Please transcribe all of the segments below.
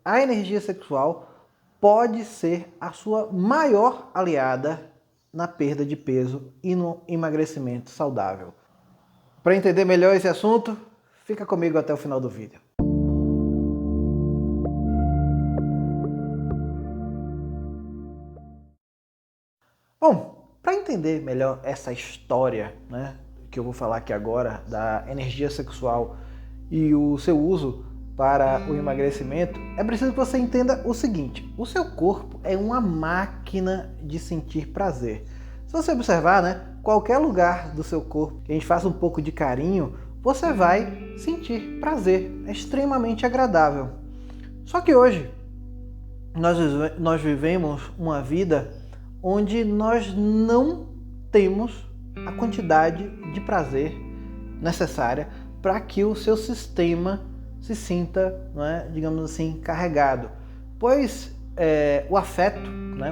A energia sexual pode ser a sua maior aliada na perda de peso e no emagrecimento saudável. Para entender melhor esse assunto, fica comigo até o final do vídeo. Bom, para entender melhor essa história, que eu vou falar aqui agora, da energia sexual e o seu uso para o emagrecimento, é preciso que você entenda o seguinte: o seu corpo é uma máquina de sentir prazer. Se você observar, qualquer lugar do seu corpo que a gente faça um pouco de carinho, você vai sentir prazer. É extremamente agradável. Só que hoje nós vivemos uma vida onde nós não temos a quantidade de prazer necessária para que o seu sistema se sinta, digamos assim, carregado. Pois o afeto,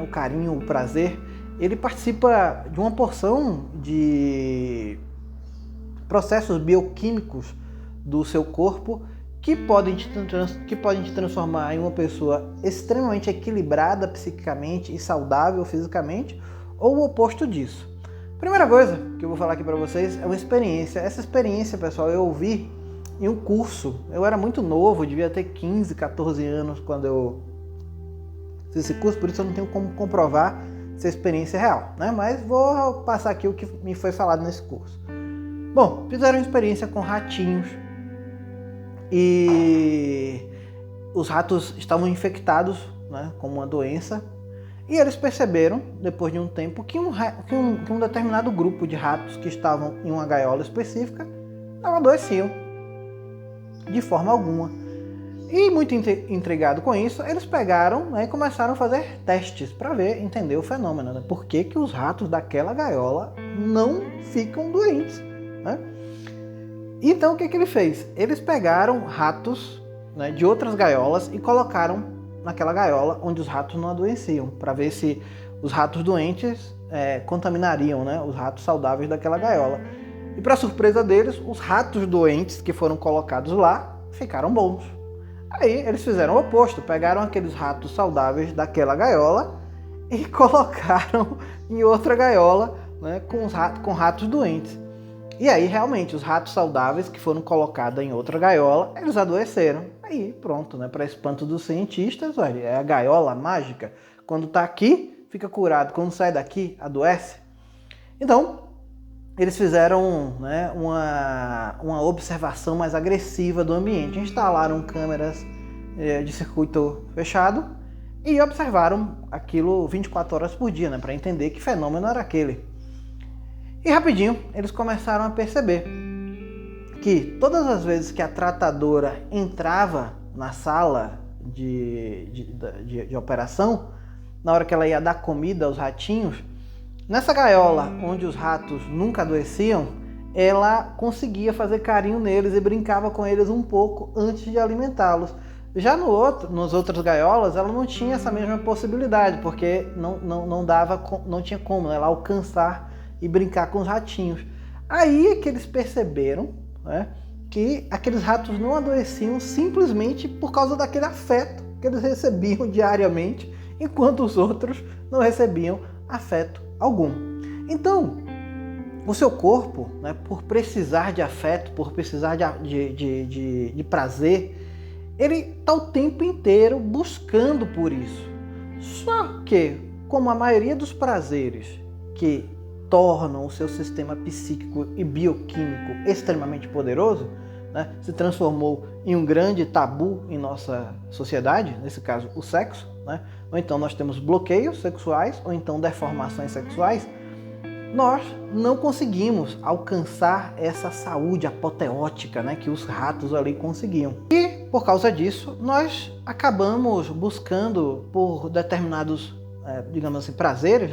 o carinho, o prazer, ele participa de uma porção de processos bioquímicos do seu corpo que podem te transformar em uma pessoa extremamente equilibrada psiquicamente e saudável fisicamente, ou o oposto disso. Primeira coisa que eu vou falar aqui para vocês é uma experiência. Essa experiência, pessoal, eu ouvi em um curso. Eu era muito novo, devia ter 15, 14 anos quando eu fiz esse curso, por isso eu não tenho como comprovar se a experiência é real, Mas vou passar aqui o que me foi falado nesse curso. Bom, fizeram uma experiência com ratinhos e os ratos estavam infectados, com uma doença, e eles perceberam, depois de um tempo, que um determinado grupo de ratos que estavam em uma gaiola específica não adoeciam de forma alguma. E muito intrigado com isso, eles pegaram e começaram a fazer testes para entender o fenômeno. Por que os ratos daquela gaiola não ficam doentes? Então o que ele fez? Eles pegaram ratos de outras gaiolas e colocaram naquela gaiola onde os ratos não adoeciam, para ver se os ratos doentes contaminariam os ratos saudáveis daquela gaiola. E para surpresa deles, os ratos doentes que foram colocados lá ficaram bons. Aí eles fizeram o oposto, pegaram aqueles ratos saudáveis daquela gaiola e colocaram em outra gaiola com ratos doentes. E aí, realmente, os ratos saudáveis que foram colocados em outra gaiola, eles adoeceram. Aí, pronto, para espanto dos cientistas, olha, é a gaiola mágica. Quando está aqui, fica curado. Quando sai daqui, adoece. Então, eles fizeram uma observação mais agressiva do ambiente. Instalaram câmeras de circuito fechado e observaram aquilo 24 horas por dia, para entender que fenômeno era aquele. E rapidinho, eles começaram a perceber que todas as vezes que a tratadora entrava na sala de operação, na hora que ela ia dar comida aos ratinhos, nessa gaiola onde os ratos nunca adoeciam, ela conseguia fazer carinho neles e brincava com eles um pouco antes de alimentá-los. Já nos outras gaiolas, ela não tinha essa mesma possibilidade, porque não tinha como ela alcançar e brincar com os ratinhos. Aí é que eles perceberam que aqueles ratos não adoeciam simplesmente por causa daquele afeto que eles recebiam diariamente, enquanto os outros não recebiam afeto algum. Então, o seu corpo, por precisar de afeto, por precisar de prazer, ele está o tempo inteiro buscando por isso. Só que, como a maioria dos prazeres que tornam o seu sistema psíquico e bioquímico extremamente poderoso, se transformou em um grande tabu em nossa sociedade, nesse caso o sexo, ou então nós temos bloqueios sexuais, ou então deformações sexuais, nós não conseguimos alcançar essa saúde apoteótica que os ratos ali conseguiam. E por causa disso, nós acabamos buscando por determinados, digamos assim, prazeres,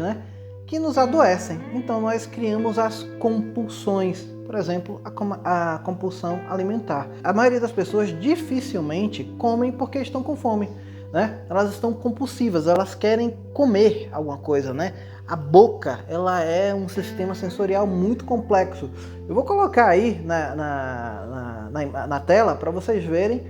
que nos adoecem. Então nós criamos as compulsões, por exemplo, a compulsão alimentar. A maioria das pessoas dificilmente comem porque estão com fome, Elas estão compulsivas, elas querem comer alguma coisa, A boca, ela é um sistema sensorial muito complexo. Eu vou colocar aí na tela para vocês verem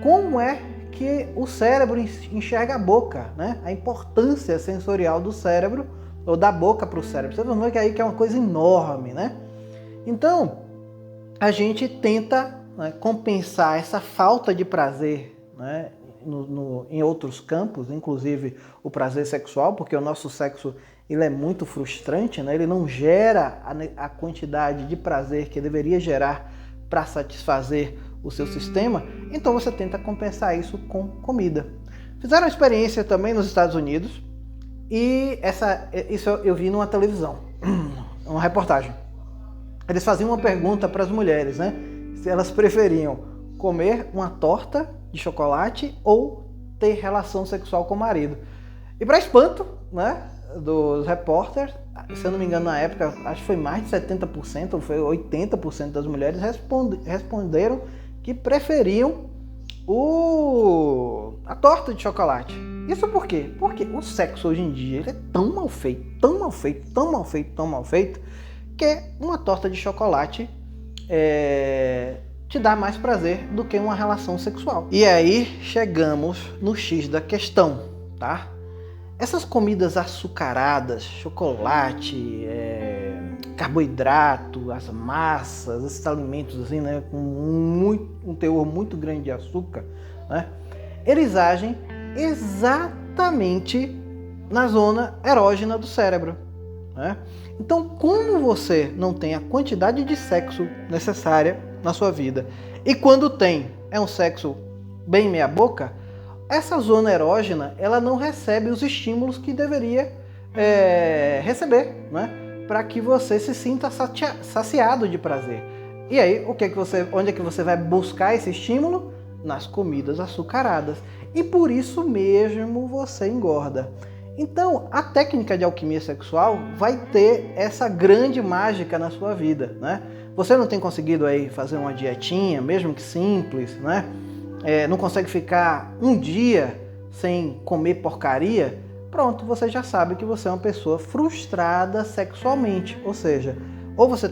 como é que o cérebro enxerga a boca, né? A importância sensorial do cérebro, ou da boca para o cérebro. Você vê que aí que é uma coisa enorme, né? Então, a gente tenta, né, compensar essa falta de prazer, né, em outros campos, inclusive o prazer sexual, porque o nosso sexo ele é muito frustrante, né? Ele não gera a quantidade de prazer que deveria gerar para satisfazer o seu sistema, então você tenta compensar isso com comida. Fizeram uma experiência também nos Estados Unidos, e isso eu vi numa televisão, uma reportagem. Eles faziam uma pergunta para as mulheres, né? Se elas preferiam comer uma torta de chocolate ou ter relação sexual com o marido. E para espanto, né, dos repórteres, se eu não me engano na época, acho que foi mais de 70%, ou foi 80% das mulheres responderam que preferiam a torta de chocolate. Isso por quê? Porque o sexo hoje em dia ele é tão mal feito, tão mal feito, tão mal feito, tão mal feito, que uma torta de chocolate te dá mais prazer do que uma relação sexual. E aí chegamos no X da questão, tá? Essas comidas açucaradas, chocolate, carboidrato, as massas, esses alimentos assim, né, com um teor muito grande de açúcar, né, eles agem exatamente na zona erógena do cérebro, né? Então, como você não tem a quantidade de sexo necessária na sua vida, e quando tem, é um sexo bem meia boca, essa zona erógena ela não recebe os estímulos que deveria receber, né? Para que você se sinta saciado de prazer. E aí, onde é que você vai buscar esse estímulo? Nas comidas açucaradas. E por isso mesmo você engorda. Então, a técnica de alquimia sexual vai ter essa grande mágica na sua vida, né? Você não tem conseguido aí fazer uma dietinha, mesmo que simples, né? Não consegue ficar um dia sem comer porcaria, pronto, você já sabe que você é uma pessoa frustrada sexualmente. Ou seja, ou você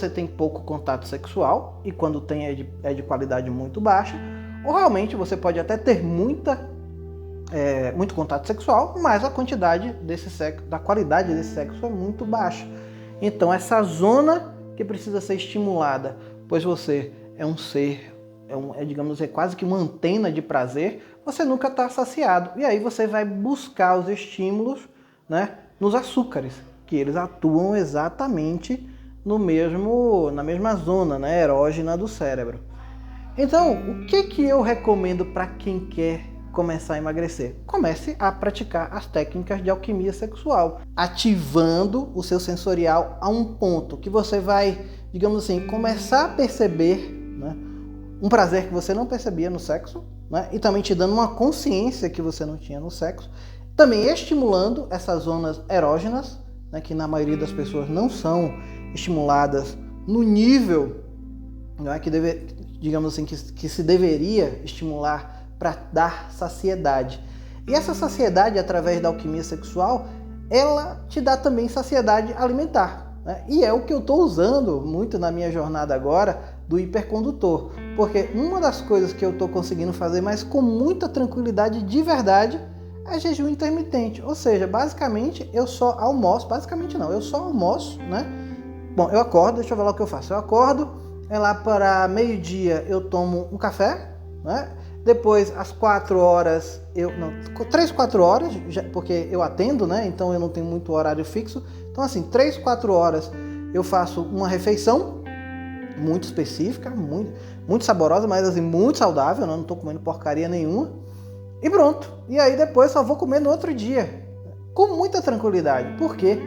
tem pouco contato sexual, e quando tem é de qualidade muito baixa, ou realmente você pode até ter muito contato sexual, mas a quantidade da qualidade desse sexo é muito baixa. Então essa zona que precisa ser estimulada, pois você é um ser, digamos, quase que uma antena de prazer, você nunca está saciado. E aí você vai buscar os estímulos, né, nos açúcares, que eles atuam exatamente na mesma zona, né, erógena do cérebro. Então, o que eu recomendo para quem quer começar a emagrecer? Comece a praticar as técnicas de alquimia sexual, ativando o seu sensorial a um ponto que você vai, digamos assim, começar a perceber, né, um prazer que você não percebia no sexo, né, e também te dando uma consciência que você não tinha no sexo, também estimulando essas zonas erógenas, né, que na maioria das pessoas não são estimuladas no nível, não é, digamos assim, que se deveria estimular para dar saciedade. E essa saciedade, através da alquimia sexual, ela te dá também saciedade alimentar, né? E é o que eu estou usando muito na minha jornada agora do hipercondutor. Porque uma das coisas que eu estou conseguindo fazer, mas com muita tranquilidade de verdade, é jejum intermitente. Ou seja, basicamente eu só almoço, né? Bom, eu acordo, deixa eu falar o que eu faço. Eu acordo, lá para meio-dia eu tomo um café, né? Depois, às 4 horas, 3, 4 horas, porque eu atendo, né? Então eu não tenho muito horário fixo. Então, assim, 3, 4 horas eu faço uma refeição muito específica, muito saborosa, mas assim, muito saudável, né? Não estou comendo porcaria nenhuma. E pronto. E aí depois só vou comer no outro dia, com muita tranquilidade. Porque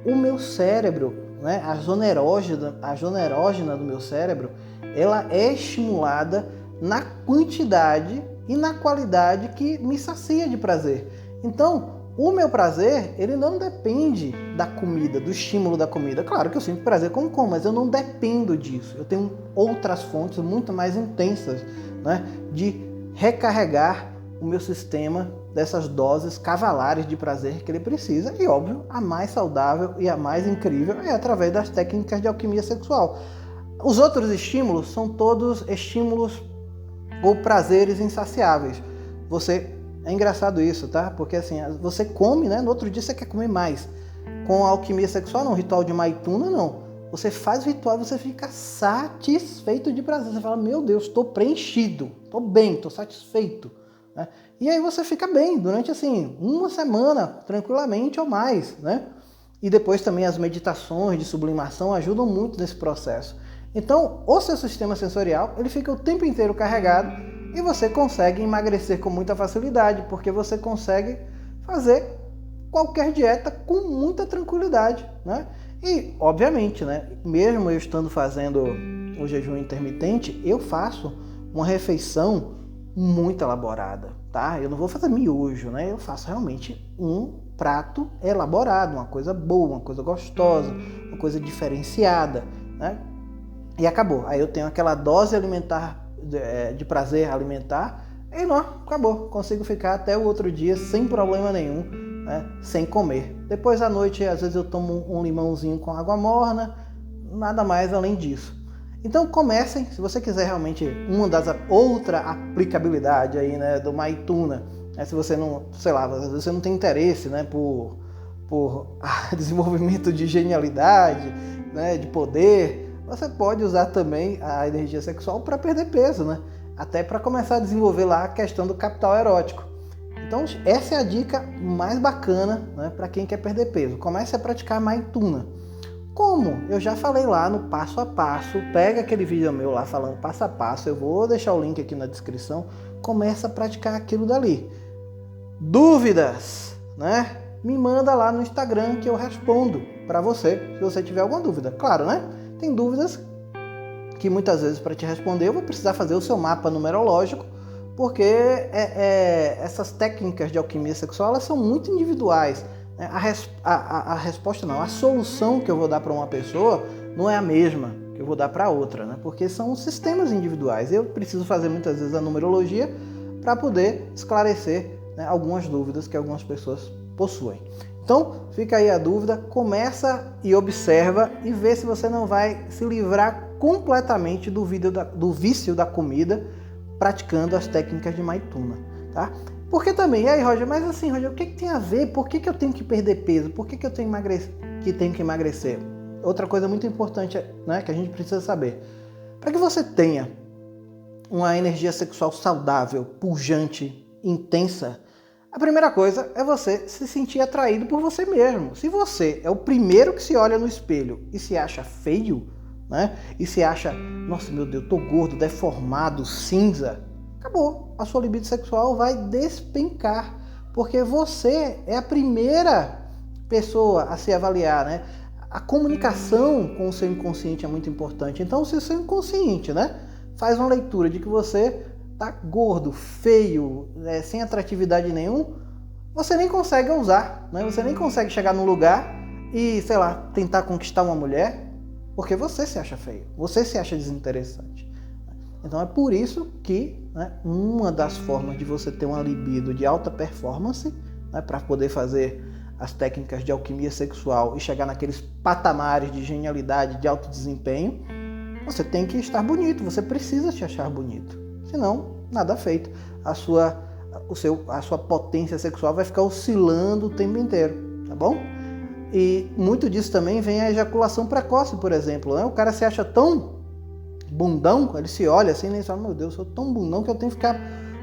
o meu cérebro, né? A zona erógena do meu cérebro, ela é estimulada na quantidade e na qualidade que me sacia de prazer. Então, o meu prazer, ele não depende da comida, do estímulo da comida. Claro que eu sinto prazer como como, mas eu não dependo disso. Eu tenho outras fontes muito mais intensas, né, de recarregar o meu sistema dessas doses cavalares de prazer que ele precisa. E, óbvio, a mais saudável e a mais incrível é através das técnicas de alquimia sexual. Os outros estímulos são todos estímulos ou prazeres insaciáveis. É engraçado isso, tá? Porque assim, você come, né? No outro dia você quer comer mais. Com a alquimia sexual, não. Ritual de Maituna, não. Você faz o ritual e você fica satisfeito de prazer. Você fala, meu Deus, estou preenchido, estou bem, estou satisfeito. Né? E aí você fica bem durante assim, uma semana, tranquilamente ou mais. Né? E depois também as meditações de sublimação ajudam muito nesse processo. Então, o seu sistema sensorial, ele fica o tempo inteiro carregado e você consegue emagrecer com muita facilidade, porque você consegue fazer qualquer dieta com muita tranquilidade, né? E, obviamente, né, mesmo eu estando fazendo o jejum intermitente, eu faço uma refeição muito elaborada, tá? Eu não vou fazer miojo, né? Eu faço realmente um prato elaborado, uma coisa boa, uma coisa gostosa, uma coisa diferenciada, né? E acabou. Aí eu tenho aquela dose alimentar, de prazer alimentar, e não, acabou. Consigo ficar até o outro dia sem problema nenhum, né? Sem comer. Depois à noite, às vezes eu tomo um limãozinho com água morna, nada mais além disso. Então comecem, se você quiser realmente outra aplicabilidade aí, né, do Maituna, né, se você não, sei lá, às vezes você não tem interesse, né, por desenvolvimento de genialidade, né, de poder, você pode usar também a energia sexual para perder peso, né? Até para começar a desenvolver lá a questão do capital erótico. Então essa é a dica mais bacana, né, para quem quer perder peso. Comece a praticar Maituna. Como? Eu já falei lá no passo a passo. Pega aquele vídeo meu lá falando passo a passo. Eu vou deixar o link aqui na descrição. Começa a praticar aquilo dali. Dúvidas, né? Me manda lá no Instagram que eu respondo para você, se você tiver alguma dúvida. Claro, né? Tem dúvidas que muitas vezes para te responder eu vou precisar fazer o seu mapa numerológico, porque essas técnicas de alquimia sexual elas são muito individuais. A resposta não, a solução que eu vou dar para uma pessoa não é a mesma que eu vou dar para outra, né? Porque são sistemas individuais. Eu preciso fazer muitas vezes a numerologia para poder esclarecer, né, algumas dúvidas que algumas pessoas possuem. Então, fica aí a dúvida, começa e observa e vê se você não vai se livrar completamente do vício da comida praticando as técnicas de Maituna, tá? Porque também, e aí, Roger, mas assim, Roger, o que tem a ver? Por que eu tenho que perder peso? Por que eu tenho que emagrecer? Outra coisa muito importante, né, que a gente precisa saber. Para que você tenha uma energia sexual saudável, pujante, intensa, a primeira coisa é você se sentir atraído por você mesmo. Se você é o primeiro que se olha no espelho e se acha feio, né? E se acha, nossa, meu Deus, tô gordo, deformado, cinza, acabou. A sua libido sexual vai despencar, porque você é a primeira pessoa a se avaliar, né? A comunicação com o seu inconsciente é muito importante. Então, se o seu inconsciente, né, faz uma leitura de que você tá gordo, feio, sem atratividade nenhum, você nem consegue usar, né? Você nem consegue chegar num lugar e, sei lá, tentar conquistar uma mulher, porque você se acha feio, você se acha desinteressante. Então é por isso que, né, uma das formas de você ter uma libido de alta performance, né, para poder fazer as técnicas de alquimia sexual e chegar naqueles patamares de genialidade, de alto desempenho, você tem que estar bonito, você precisa se achar bonito. Senão, nada feito. A sua potência sexual vai ficar oscilando o tempo inteiro, tá bom? E muito disso também vem a ejaculação precoce, por exemplo, né? O cara se acha tão bundão, ele se olha assim e fala, meu Deus, eu sou tão bundão que eu tenho que ficar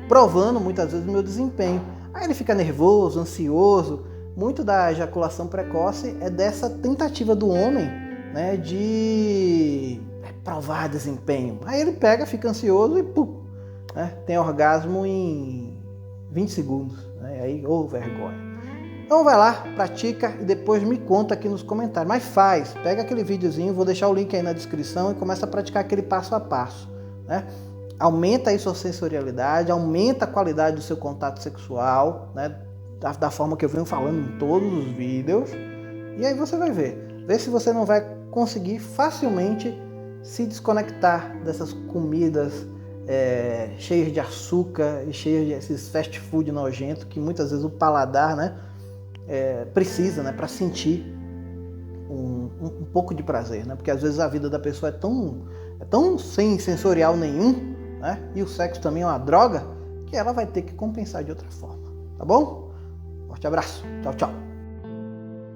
provando muitas vezes o meu desempenho. Aí ele fica nervoso, ansioso. Muito da ejaculação precoce é dessa tentativa do homem, né, de provar desempenho. Aí ele pega, fica ansioso e pum, né, tem orgasmo em 20 segundos. Né, aí, vergonha. Então vai lá, pratica e depois me conta aqui nos comentários. Mas pega aquele videozinho, vou deixar o link aí na descrição e começa a praticar aquele passo a passo. Né? Aumenta aí sua sensorialidade, aumenta a qualidade do seu contato sexual, né? Da forma que eu venho falando em todos os vídeos. E aí você vai ver. Vê se você não vai conseguir facilmente se desconectar dessas comidas cheias de açúcar e cheias desses fast food nojentos que muitas vezes o paladar, né, precisa, né, para sentir um pouco de prazer, né? Porque às vezes a vida da pessoa é tão sem sensorial nenhum, né? E o sexo também é uma droga que ela vai ter que compensar de outra forma, tá bom? Forte abraço, tchau, tchau.